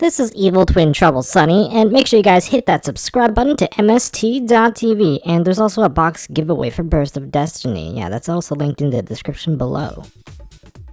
this is Evil Twin Trouble Sunny, and make sure you guys hit that subscribe button to MST.TV, and there's also a box giveaway for Burst of Destiny. Yeah, that's also linked in the description below.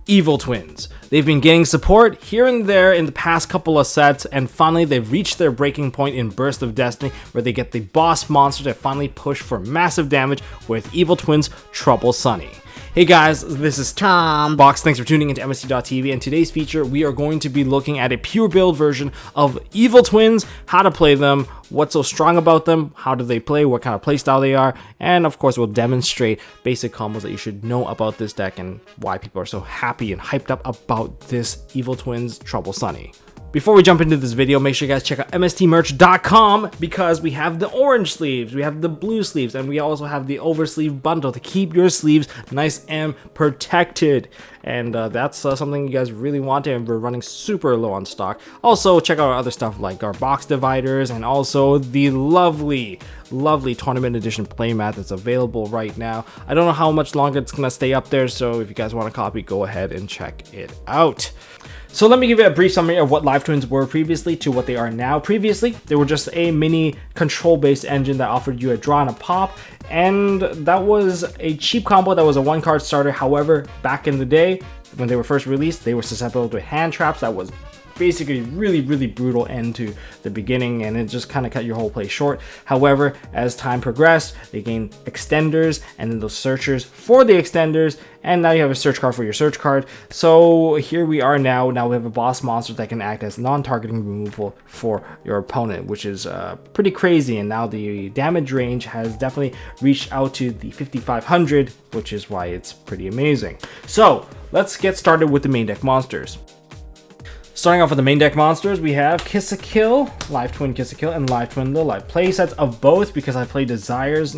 Evil Twins. They've been getting support here and there in the past couple of sets, and finally they've reached their breaking point in Burst of Destiny, where they get the boss monster that finally push for massive damage with Evil Twins Trouble Sunny. Hey guys, this is Tom Box. Thanks for tuning into MST.TV, and today's feature we are going to be looking at a pure build version of Evil Twins, how to play them, what's so strong about them, how do they play, what kind of playstyle they are, and of course we'll demonstrate basic combos that you should know about this deck and why people are so happy and hyped up about this Evil Twins Trouble Sunny. Before we jump into this video, make sure you guys check out MSTmerch.com because we have the orange sleeves, we have the blue sleeves, and we also have the oversleeve bundle to keep your sleeves nice and protected. And that's something you guys really want, and we're running super low on stock. Also, check out our other stuff like our box dividers and also the lovely tournament edition playmat that's available right now. I don't know how much longer it's gonna stay up there, so if you guys want a copy, go ahead and check it out. So let me give you a brief summary of what Live Twins were previously to what they are now. Previously, they were just a mini control-based engine that offered you a draw and a pop, and that was a cheap combo that was a one-card starter. However, back in the day, when they were first released, they were susceptible to hand traps. That was basically really brutal end to the beginning, and it just kind of cut your whole play short. However, as time progressed, they gained extenders and then those searchers for the extenders, and now you have a search card for your search card. So here we are now we have a boss monster that can act as non-targeting removal for your opponent, which is pretty crazy. And now the damage range has definitely reached out to the 5500, which is why it's pretty amazing. So let's get started with the main deck monsters. Starting off with the main deck monsters, we have Kiss a Kill, Live Twin Kiss a Kill, and Live Twin Lil. I play sets of both because I play Desires,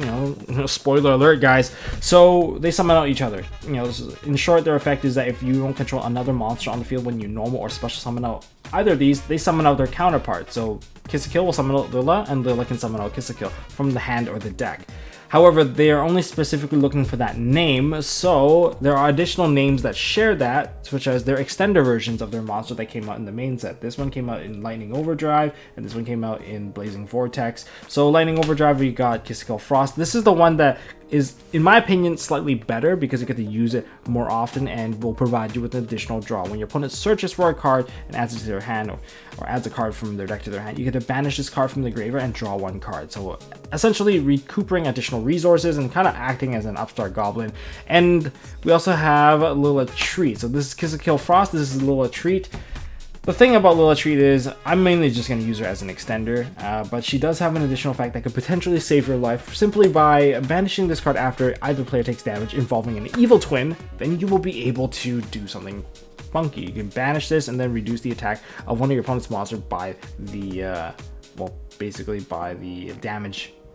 spoiler alert guys, so they summon out each other. In short, their effect is that if you don't control another monster on the field when you normal or special summon out either of these, they summon out their counterpart. So Kiss a Kill will summon out Lila, and Lila can summon out Kiss a Kill from the hand or the deck. However, they are only specifically looking for that name, so there are additional names that share that, such as their extender versions of their monster that came out in the main set. This one came out in Lightning Overdrive, and this one came out in Blazing Vortex. So Lightning Overdrive, we got Kiss a Kill Frost. This is the one that is, in my opinion, slightly better because you get to use it more often and will provide you with an additional draw. When your opponent searches for a card and adds it to their hand, or adds a card from their deck to their hand, you get to banish this card from the graveyard and draw one card. So essentially recuperating additional resources and kind of acting as an upstart goblin. And we also have Lila Treat. So this is Kiss a Kill Frost, this is Lila Treat. The thing about Lila Treat is I'm mainly just going to use her as an extender, but she does have an additional effect that could potentially save your life simply by banishing this card after either player takes damage involving an Evil Twin. Then you will be able to do something funky. You can banish this and then reduce the attack of one of your opponent's monsters by the, basically by the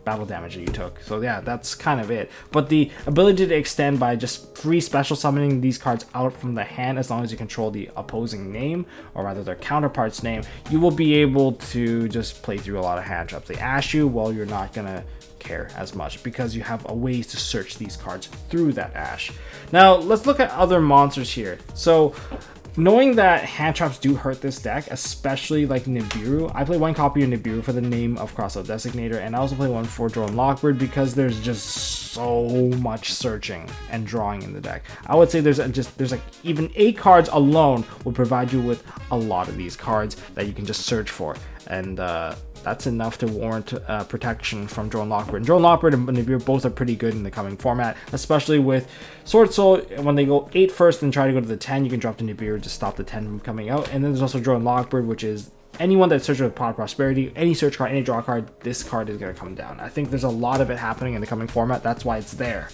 battle damage that you took. So yeah, that's kind of it. But the ability to extend by just free special summoning these cards out from the hand, as long as you control the opposing name, or rather their counterpart's name, you will be able to just play through a lot of hand traps. They ash you, well, you're not gonna care as much because you have a ways to search these cards through that ash. Now let's look at other monsters here. So knowing that hand traps do hurt this deck, especially like Nibiru, I play one copy of Nibiru for the name of Crossout Designator, and I also play one for Drone Lockbird because there's just so much searching and drawing in the deck. I would say there's like even 8 cards alone would provide you with a lot of these cards that you can just search for, and that's enough to warrant protection from Drone Lockbird. And Drone Lockbird and Nibiru both are pretty good in the coming format, especially with Sword Soul. When they go 8 first and try to go to the 10, you can drop the Nibiru to stop the 10 from coming out. And then there's also Drone Lockbird, which is anyone that searches with Pot of Prosperity, any search card, any draw card, this card is going to come down. I think there's a lot of it happening in the coming format. That's why it's there.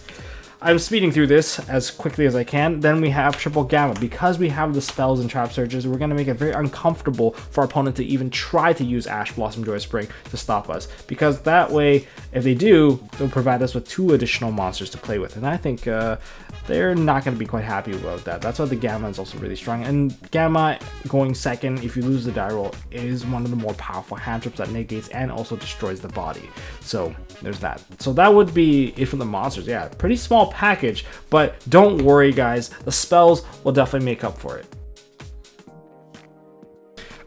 I'm speeding through this as quickly as I can. Then we have Triple Gamma. Because we have the spells and trap searches, we're going to make it very uncomfortable for our opponent to even try to use Ash Blossom Joy Spring to stop us. Because that way, if they do, they'll provide us with 2 additional monsters to play with. And I think they're not going to be quite happy about that. That's why the Gamma is also really strong. And Gamma going second, if you lose the die roll, is one of the more powerful hand traps that negates and also destroys the body. So there's that. So that would be it for the monsters. Yeah, pretty small package, but don't worry guys, the spells will definitely make up for it.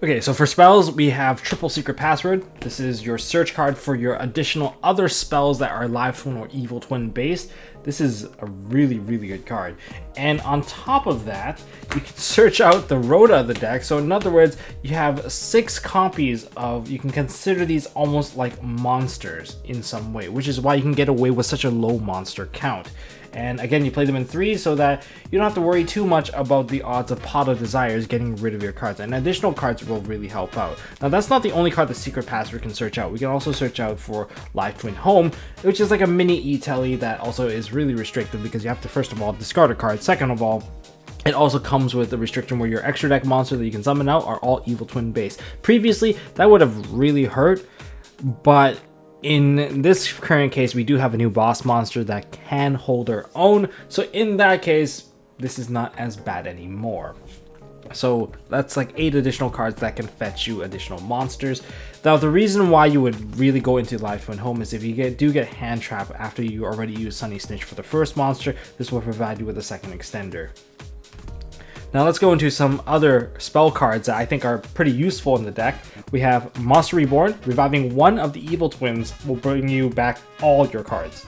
Okay, so for spells, we have Triple Secret Password. This is your search card for your additional other spells that are Live Twin or Evil Twin based. This is a really, really good card. And on top of that, you can search out the Rota of the deck. So in other words, you have 6 copies of, you can consider these almost like monsters in some way, which is why you can get away with such a low monster count. And again, you play them in 3 so that you don't have to worry too much about the odds of Pot of Desires getting rid of your cards. And additional cards will really help out. Now, that's not the only card the Secret Password can search out. We can also search out for Live Twin Home, which is like a mini E-Telly that also is really restrictive because you have to, first of all, discard a card. Second of all, it also comes with the restriction where your extra deck monsters that you can summon out are all Evil Twin based. Previously, that would have really hurt, but in this current case, we do have a new boss monster that can hold their own. So in that case, this is not as bad anymore. So that's like 8 additional cards that can fetch you additional monsters. Now, the reason why you would really go into Live Twin Home is if you do get Hand Trap after you already use Sunny Snitch for the first monster, this will provide you with a second extender. Now let's go into some other spell cards that I think are pretty useful in the deck. We have Monster Reborn. Reviving one of the Evil Twins will bring you back all your cards.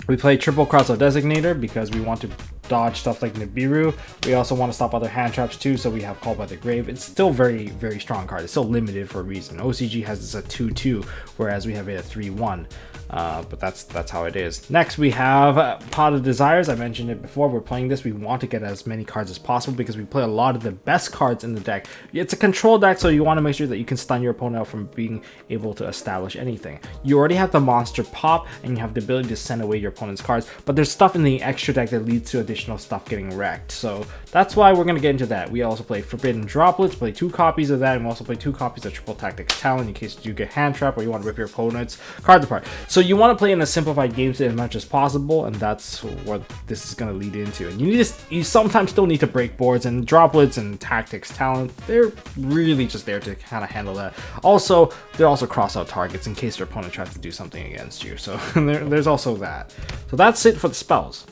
We play Triple Crossout Designator because we want to dodge stuff like Nibiru. We also want to stop other hand traps too, so we have Call by the Grave. It's still very, very strong card. It's still limited for a reason. OCG has this at 2-2, whereas we have it at 3-1. But that's how it is. Next, we have Pot of Desires. I mentioned it before. We're playing this. We want to get as many cards as possible because we play a lot of the best cards in the deck. It's a control deck, so you want to make sure that you can stun your opponent out from being able to establish anything. You already have the monster pop, and you have the ability to send away your opponent's cards, but there's stuff in the extra deck that leads to additional stuff getting wrecked. So that's why we're going to get into that. We also play Forbidden Droplets, play 2 copies of that, and we also play 2 copies of Triple Tactics Talent in case you get hand trap or you want to rip your opponent's cards apart. So you want to play in a simplified game state as much as possible, and that's what this is going to lead into. And you sometimes still need to break boards, and Droplets and Tactics Talent, they're really just there to kind of handle that. Also, they're also cross out targets in case your opponent tries to do something against you. So there's also that. So that's it for the spells.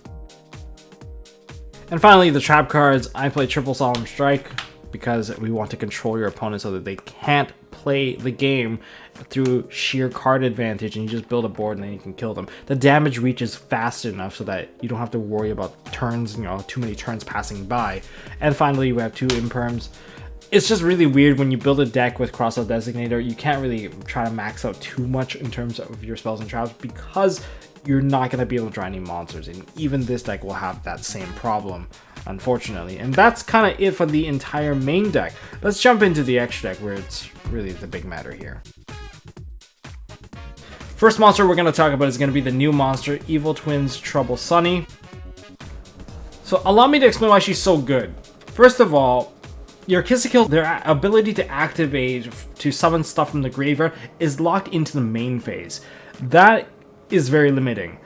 And finally, the trap cards. I play Triple Solemn Strike because we want to control your opponent so that they can't play the game through sheer card advantage, and you just build a board and then you can kill them. The damage reaches fast enough so that you don't have to worry about turns, too many turns passing by. And finally, we have 2 Imperms. It's just really weird when you build a deck with Crossout Designator. You can't really try to max out too much in terms of your spells and traps because you're not going to be able to draw any monsters, and even this deck will have that same problem, unfortunately. And that's kind of it for the entire main deck. Let's jump into the extra deck where it's really the big matter here. First monster we're going to talk about is going to be the new monster, Evil Twins Trouble Sunny. So allow me to explain why she's so good. First of all, your Kill, their ability to activate to summon stuff from the graveyard is locked into the main phase. That is very limiting.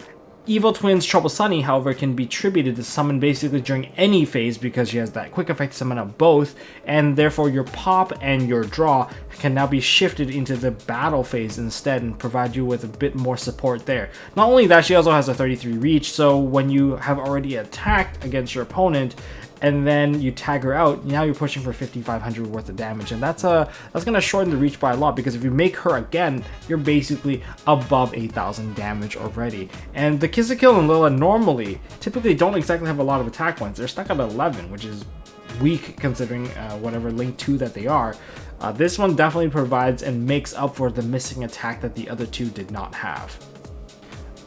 Evil Twins Trouble Sunny, however, can be tributed to summon basically during any phase because she has that quick effect to summon out both, and therefore your pop and your draw can now be shifted into the battle phase instead and provide you with a bit more support there. Not only that, she also has a 33 reach, so when you have already attacked against your opponent and then you tag her out, now you're pushing for 5,500 worth of damage, and that's gonna shorten the reach by a lot because if you make her again, you're basically above 8,000 damage already. And the Kill and Lila normally typically don't exactly have a lot of attack points. They're stuck at 11, which is weak considering whatever link 2 that they are. This one definitely provides and makes up for the missing attack that the other 2 did not have.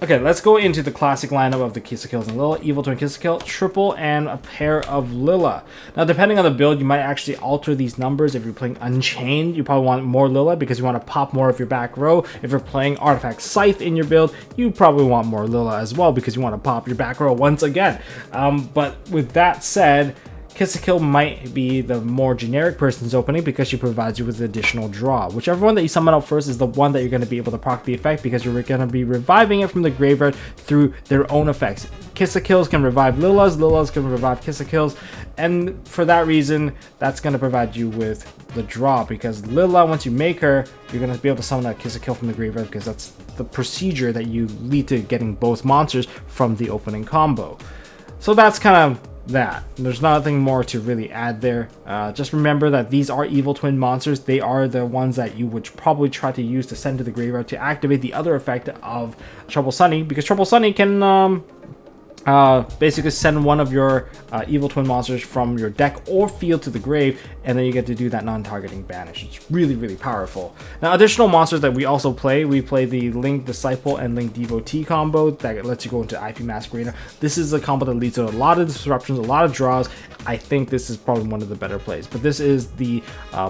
Okay, let's go into the classic lineup of the Kisakills and Lila. Evil Twin Kisakill, triple, and a pair of Lila. Now, depending on the build, you might actually alter these numbers. If you're playing Unchained, you probably want more Lila because you want to pop more of your back row. If you're playing Artifact Scythe in your build, you probably want more Lila as well because you want to pop your back row once again. But with that said, Kisakill might be the more generic person's opening because she provides you with additional draw. Whichever one that you summon out first is the one that you're going to be able to proc the effect because you're going to be reviving it from the graveyard through their own effects. Kisakills can revive Lilas, Lilas can revive Kisakills, and for that reason, that's going to provide you with the draw because Lila, once you make her, you're going to be able to summon a Kisakill from the graveyard because that's the procedure that you lead to getting both monsters from the opening combo. So that's kind of that. There's nothing more to really add there. Just remember that these are evil twin monsters. They are the ones that you would probably try to use to send to the graveyard to activate the other effect of Trouble Sunny, because Trouble Sunny can basically send one of your evil twin monsters from your deck or field to the grave, and then you get to do that non-targeting banish. It's really, really powerful. Now, additional monsters that we also play, we play the Link Disciple and Link Devotee combo that lets you go into IP Masquerade. This is a combo that leads to a lot of disruptions, a lot of draws. I think this is probably one of the better plays, but this is the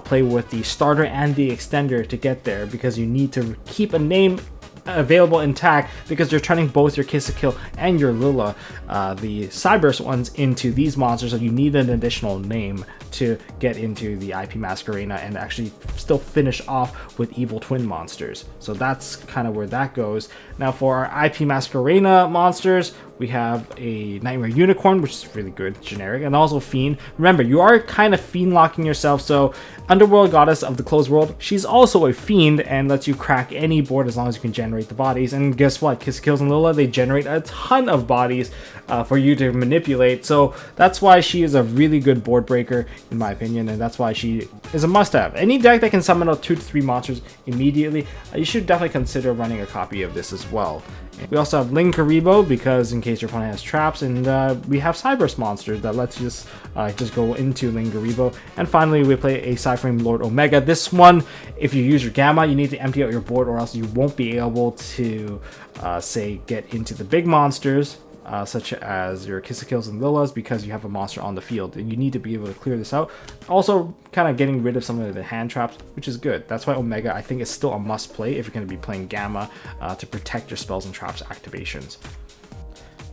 play with the starter and the extender to get there, because you need to keep a name available intact, because you're turning both your Kiss a Kill and your Lilla, the Cyburst ones, into these monsters, so you need an additional name to get into the IP Masquerade and actually still finish off with evil twin monsters. So that's kind of where that goes. Now for our IP Masquerade monsters, we have a Nightmare Unicorn, which is really good, generic, and also Fiend. Remember, you are kind of Fiend locking yourself, so Underworld Goddess of the Closed World, she's also a Fiend and lets you crack any board as long as you can generate the bodies. And guess what? Kiss Kills and Lilla, they generate a ton of bodies for you to manipulate, so that's why she is a really good board breaker, in my opinion, and that's why she is a must-have. Any deck that can summon out 2 to 3 monsters immediately, you should definitely consider running a copy of this as well. We also have Ling Karibo, because in case your opponent has traps, and we have Cyburst monsters that lets you just go into Ling Karibo. And finally, we play a Cyframe Lord Omega. This one, if you use your Gamma, you need to empty out your board, or else you won't be able to, say, get into the big monsters, such as your Kiss a Kills and Lillas, because you have a monster on the field, and you need to be able to clear this out. Also, kind of getting rid of some of the hand traps, which is good. That's why Omega, I think, is still a must play if you're going to be playing Gamma to protect your spells and traps activations.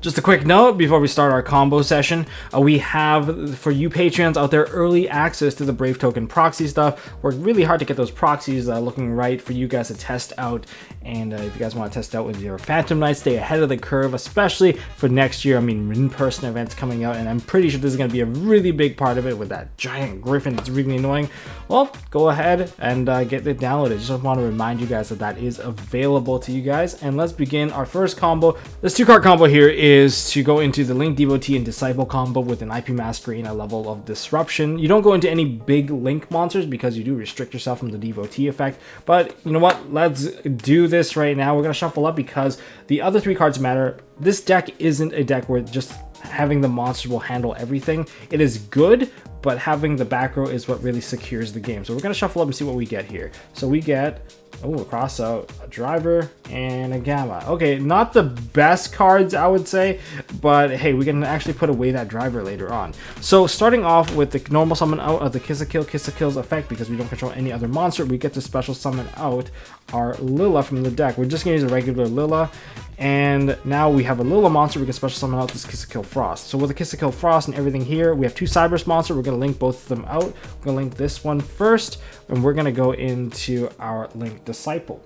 Just a quick note before we start our combo session, we have, for you Patreons out there, early access to the Brave Token proxy stuff. Worked really hard to get those proxies looking right for you guys to test out. And if you guys want to test out with your Phantom Knights, stay ahead of the curve, especially for next year. I mean, in-person events coming out, and I'm pretty sure this is going to be a really big part of it with that giant griffin that's really annoying. Well, go ahead and get it downloaded. Just want to remind you guys that that is available to you guys. And let's begin our first combo. This 2-card combo here is to go into the Link Devotee and Disciple combo with an IP Masquerade level of disruption. You don't go into any big Link monsters because you do restrict yourself from the Devotee effect. But you know what? Let's do this right now. We're going to shuffle up because the other 3 cards matter. This deck isn't a deck where just having the monster will handle everything. It is good, but having the back row is what really secures the game. So we're going to shuffle up and see what we get here. So we get, a cross out, a driver, and a Gamma. Okay, not the best cards, I would say, but hey, we can actually put away that driver later on. So starting off with the normal summon out of the Kiss a Kills effect, because we don't control any other monster, we get to special summon out our Lilla from the deck. We're just going to use a regular Lilla, and now we have a Lilla monster. We can special summon out this Kiss a Kill Frost. So with the Kiss a Kill Frost and everything here, we have 2 Cyburst monsters. We're going to link both of them out. We're going to link this one first, and we're going to go into our Link Disciple.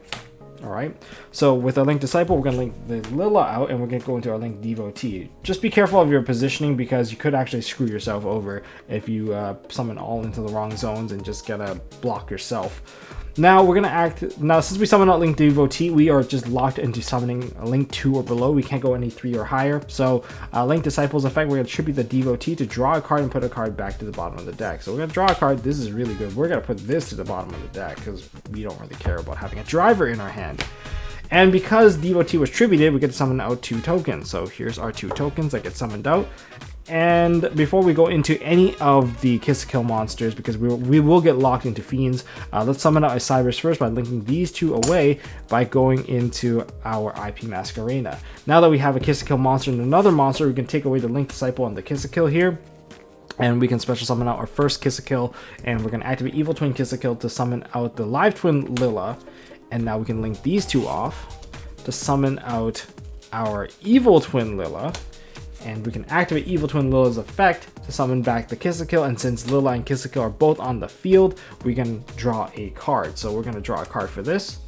All right, so with our Link Disciple, we're going to link the Lilla out, and we're going to go into our Link Devotee. Just be careful of your positioning, because you could actually screw yourself over if you summon all into the wrong zones and just gotta block yourself. Now we're gonna since we summon out Link Devotee, we are just locked into summoning a Link 2 or below. We can't go any 3 or higher. So Link Disciple's effect, we're gonna tribute the Devotee to draw a card and put a card back to the bottom of the deck. So we're gonna draw a card. This is really good. We're gonna put this to the bottom of the deck because we don't really care about having a driver in our hand. And because Devotee was tributed, we get to summon out 2 tokens. So here's our 2 tokens that get summoned out. And before we go into any of the Kiss a Kill monsters, because we will get locked into Fiends, let's summon out a Cyberse first by linking these 2 away by going into our IP Masquerade. Now that we have a Kiss a Kill monster and another monster, we can take away the Link Disciple and the Kiss a Kill here. And we can special summon out our first Kiss a Kill, and we're going to activate Evil Twin Kiss a Kill to summon out the Live Twin Lilla. And now we can link these 2 off to summon out our Evil Twin Lilla. And we can activate Evil Twin Lilla's effect to summon back the Kiss a Kill. And since Lilla and Kiss a Kill are both on the field, we can draw a card. So we're going to draw a card for this.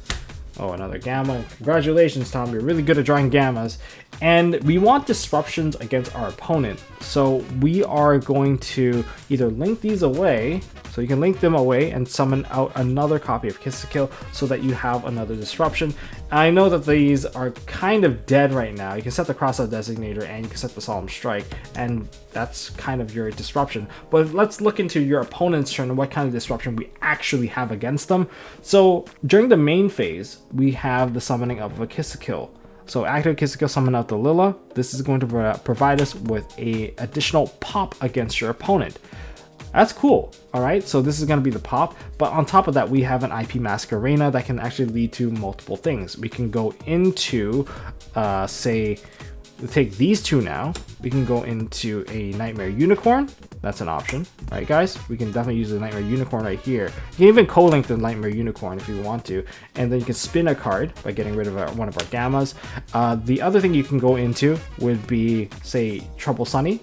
Oh, another gamma. Congratulations, Tom. You're really good at drawing gammas. And we want disruptions against our opponent. So we are going to either link these away, so you can link them away and summon out another copy of Kiss to Kill so that you have another disruption. I know that these are kind of dead right now. You can set the Crossout Designator and you can set the Solemn Strike, and that's kind of your disruption. But let's look into your opponent's turn and what kind of disruption we actually have against them. So during the main phase, we have the summoning of a Kiss to Kill. So active Kiss to Kill, summon out the Lilla. This is going to provide us with a additional pop against your opponent. That's cool. All right, so this is going to be the pop, but on top of that, we have an IP Masquerena that can actually lead to multiple things. We can go into, say, take these two now. We can go into a Nightmare Unicorn. That's an option, right, guys? We can definitely use the Nightmare Unicorn right here. You can even co-link the Nightmare Unicorn if you want to, and then you can spin a card by getting rid of one of our gammas. The other thing you can go into would be, say, Trouble Sunny.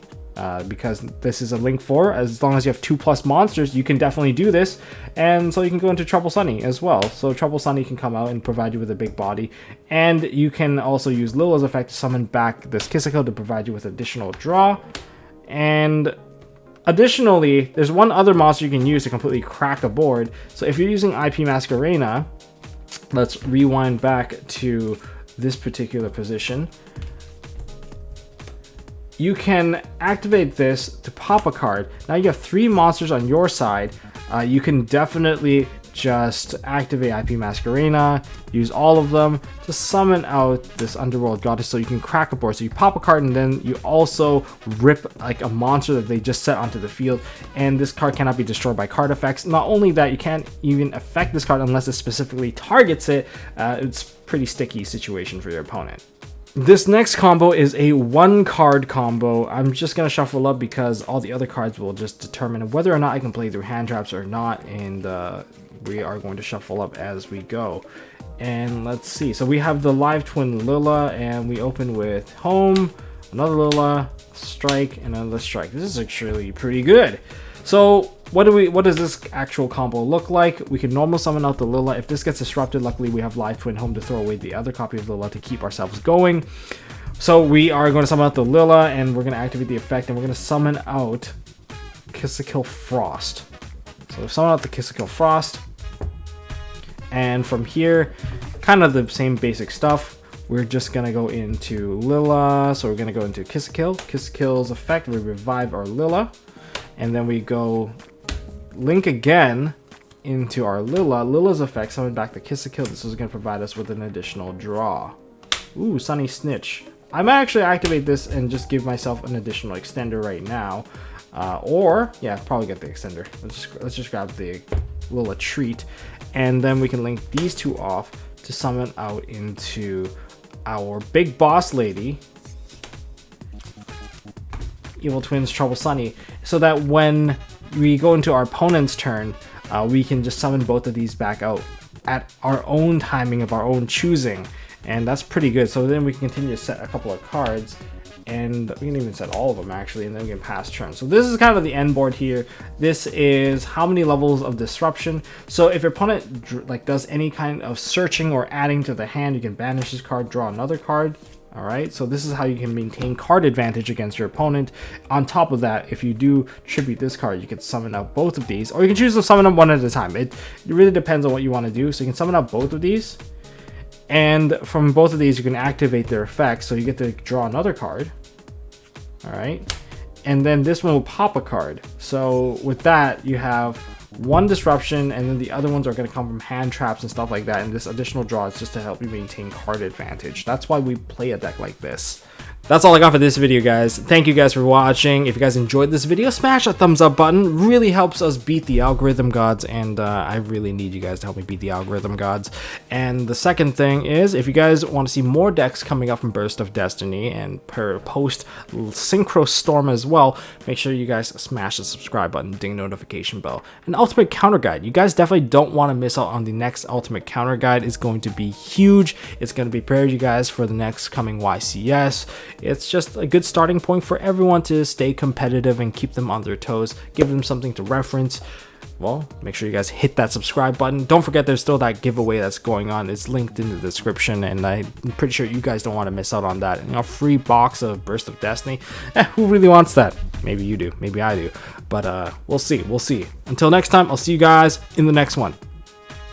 Because this is a link 4, as long as you have 2+ monsters, you can definitely do this. And so you can go into Trouble Sunny as well. So Trouble Sunny can come out and provide you with a big body. And you can also use Lilla's effect to summon back this Kiss to Kill to provide you with additional draw. And additionally, there's one other monster you can use to completely crack a board. So if you're using IP Masquerena, let's rewind back to this particular position. You can activate this to pop a card. Now you have 3 monsters on your side. You can definitely just activate IP Masquerena, use all of them to summon out this Underworld Goddess so you can crack a board. So you pop a card and then you also rip like a monster that they just set onto the field, and this card cannot be destroyed by card effects. Not only that, you can't even affect this card unless it specifically targets it. It's a pretty sticky situation for your opponent. This next combo is a 1-card combo. I'm just going to shuffle up because all the other cards will just determine whether or not I can play through hand traps or not, and we are going to shuffle up as we go. And let's see. So we have the Live Twin Lilla, and we open with Home, another Lilla, Strike, and another Strike. This is actually pretty good. So what does this actual combo look like? We can normal summon out the Lilla. If this gets disrupted, luckily we have Live Twin Home to throw away the other copy of Lilla to keep ourselves going. So we are going to summon out the Lilla, and we're going to activate the effect, and we're going to summon out Kiss to Kill Frost. So summon out the Kiss to Kill Frost, and from here, kind of the same basic stuff. We're just going to go into Lilla, so we're going to go into Kiss to Kill. Kiss to Kill's effect, we revive our Lilla. And then we go link again into our Lilla. Lilla's effect, summon back the Kiss to Kill. This is going to provide us with an additional draw. Ooh, Sunny Snitch. I might actually activate this and just give myself an additional extender right now. Or, yeah, probably get the extender. Let's just grab the Lilla Treat. And then we can link these two off to summon out into our big boss lady, Evil Twins Trouble Sunny, so that when we go into our opponent's turn, we can just summon both of these back out at our own timing of our own choosing, and that's pretty good. So then we can continue to set a couple of cards, and we can even set all of them actually, and then we can pass turn. So this is kind of the end board here. This is how many levels of disruption. So if your opponent like does any kind of searching or adding to the hand, you can banish this card, draw another card. All right, so this is how you can maintain card advantage against your opponent. On top of that, if you do tribute this card, you can summon out both of these, or you can choose to summon them one at a time. It really depends on what you want to do. So you can summon out both of these, and from both of these, you can activate their effects. So you get to draw another card. All right, and then this one will pop a card. So with that, you have one disruption, and then the other ones are going to come from hand traps and stuff like that, and this additional draw is just to help you maintain card advantage. That's why we play a deck like this. That's all I got for this video, guys. Thank you guys for watching. If you guys enjoyed this video, smash that thumbs up button. Really helps us beat the algorithm gods, and I really need you guys to help me beat the algorithm gods. And the second thing is, if you guys want to see more decks coming up from Burst of Destiny and per post Synchro Storm as well, make sure you guys smash the subscribe button, ding notification bell. And Ultimate Counter Guide. You guys definitely don't want to miss out on the next Ultimate Counter Guide. It's going to be huge. It's going to prepare you guys for the next coming YCS. it's just a good starting point for everyone to stay competitive and keep them on their toes, give them something to reference. Well, make sure you guys hit that subscribe button. Don't forget there's still that giveaway that's going on. It's linked in the description, and I'm pretty sure you guys don't want to miss out on that. Free box of Burst of Destiny. Who really wants that? Maybe you do, maybe I do. But we'll see. Until next time, I'll see you guys in the next one.